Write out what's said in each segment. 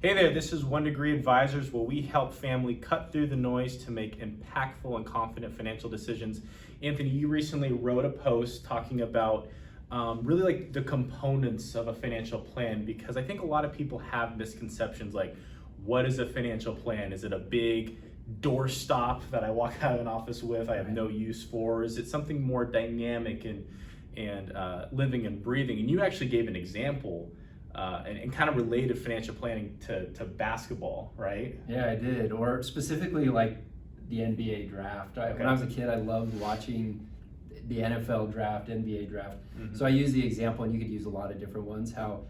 Hey there, this is One Degree Advisors, where we help family cut through the noise to make impactful and confident financial decisions. Anthony, you recently wrote a post talking about really like the components of a financial plan, because I think a lot of people have misconceptions like, what is a financial plan? Is it a big doorstop that I walk out of an office with, I have no use for? Is it something more dynamic and living and breathing? And you actually gave an example and kind of related financial planning to basketball, right? Yeah, I did. Or specifically like the NBA draft. When I was a kid, I loved watching the NFL draft, NBA draft. Mm-hmm. So I used the example, and you could use a lot of different ones, how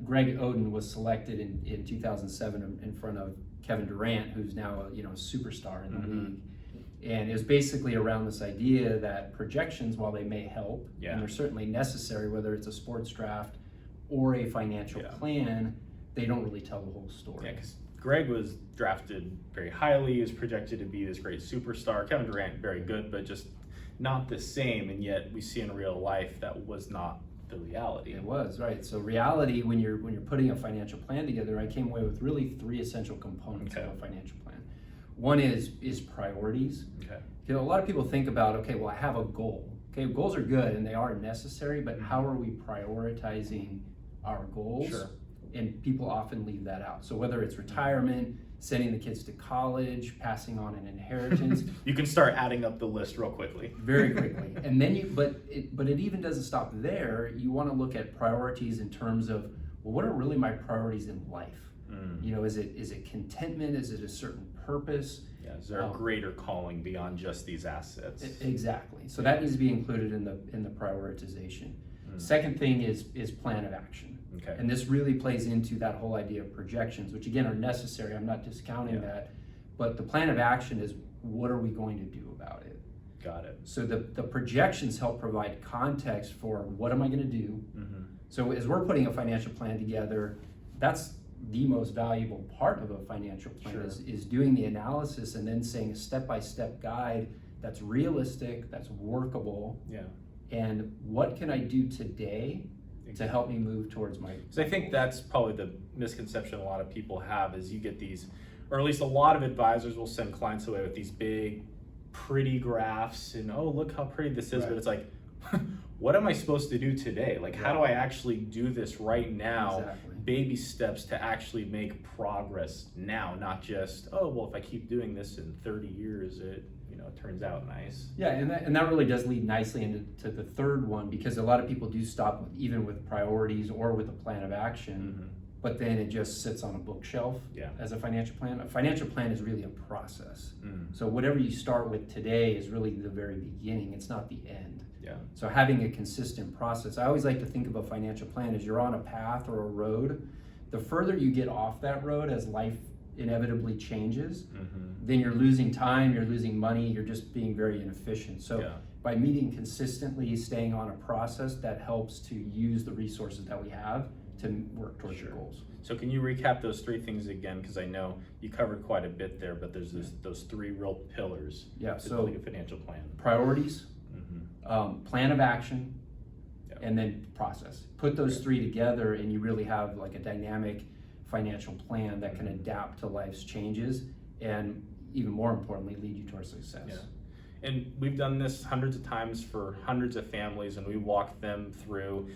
Greg Oden was selected in 2007 in front of Kevin Durant, who's now a superstar in the league. And it was basically around this idea that projections, while they may help, and they're certainly necessary, whether it's a sports draft or a financial plan, they don't really tell the whole story. Yeah, because Greg was drafted very highly, he was projected to be this great superstar. Kevin Durant, very good, but just not the same, and yet we see in real life that was not the reality. It was, right. So reality, when you're putting a financial plan together, I came away with really three essential components of a financial plan. One is priorities. Okay. You know, a lot of people think about, okay, well, I have a goal. Okay, goals are good and they are necessary, but how are we prioritizing our goals? Sure. And people often leave that out. So whether it's retirement, sending the kids to college, passing on an inheritance. You can start adding up the list real quickly. Very quickly. And then but it even doesn't stop there. You want to look at priorities in terms of, well, what are really my priorities in life? You know, is it contentment? Is it a certain purpose? Yeah, is there a greater calling beyond just these assets? Exactly. So that needs to be included in the prioritization. Second thing is plan of action. Okay. And this really plays into that whole idea of projections, which again are necessary. I'm not discounting that, but the plan of action is, what are we going to do about it? Got it. So the projections help provide context for what am I going to do. So as we're putting a financial plan together, that's the most valuable part of a financial plan is doing the analysis and then saying a step-by-step guide that's realistic, that's workable. Yeah. And what can I do today to help me move towards my... So I think that's probably the misconception a lot of people have, is you get these, or at least a lot of advisors will send clients away with these big, pretty graphs and, oh, look how pretty this is, but it's like, what am I supposed to do today? Like, how do I actually do this right now? Baby steps to actually make progress now, not just, oh, well, if I keep doing this in 30 years, it turns out nice. Yeah, and that really does lead nicely into the third one, because a lot of people do stop even with priorities or with a plan of action, but then it just sits on a bookshelf as a financial plan. A financial plan is really a process. So whatever you start with today is really the very beginning. It's not the end. Yeah. So having a consistent process, I always like to think of a financial plan as you're on a path or a road. The further you get off that road as life inevitably changes, then you're losing time, you're losing money, you're just being very inefficient. So by meeting consistently, staying on a process, that helps to use the resources that we have to work towards your goals. So can you recap those three things again? Because I know you covered quite a bit there, but there's those three real pillars to building a financial plan. Priorities, plan of action, and then process. Put those three together and you really have like a dynamic financial plan that can adapt to life's changes and, even more importantly, lead you towards success. Yeah. And we've done this hundreds of times for hundreds of families, and we walk them through,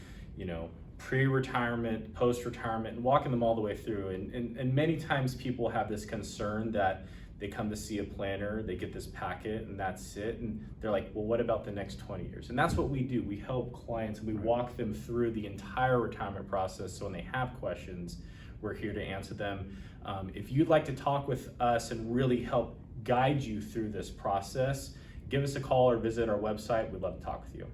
pre-retirement, post-retirement, and walking them all the way through. And many times people have this concern that they come to see a planner, they get this packet, and that's it. And they're like, well, what about the next 20 years? And that's what we do. We help clients, and we walk them through the entire retirement process. So when they have questions, we're here to answer them. If you'd like to talk with us and really help guide you through this process, give us a call or visit our website. We'd love to talk with you.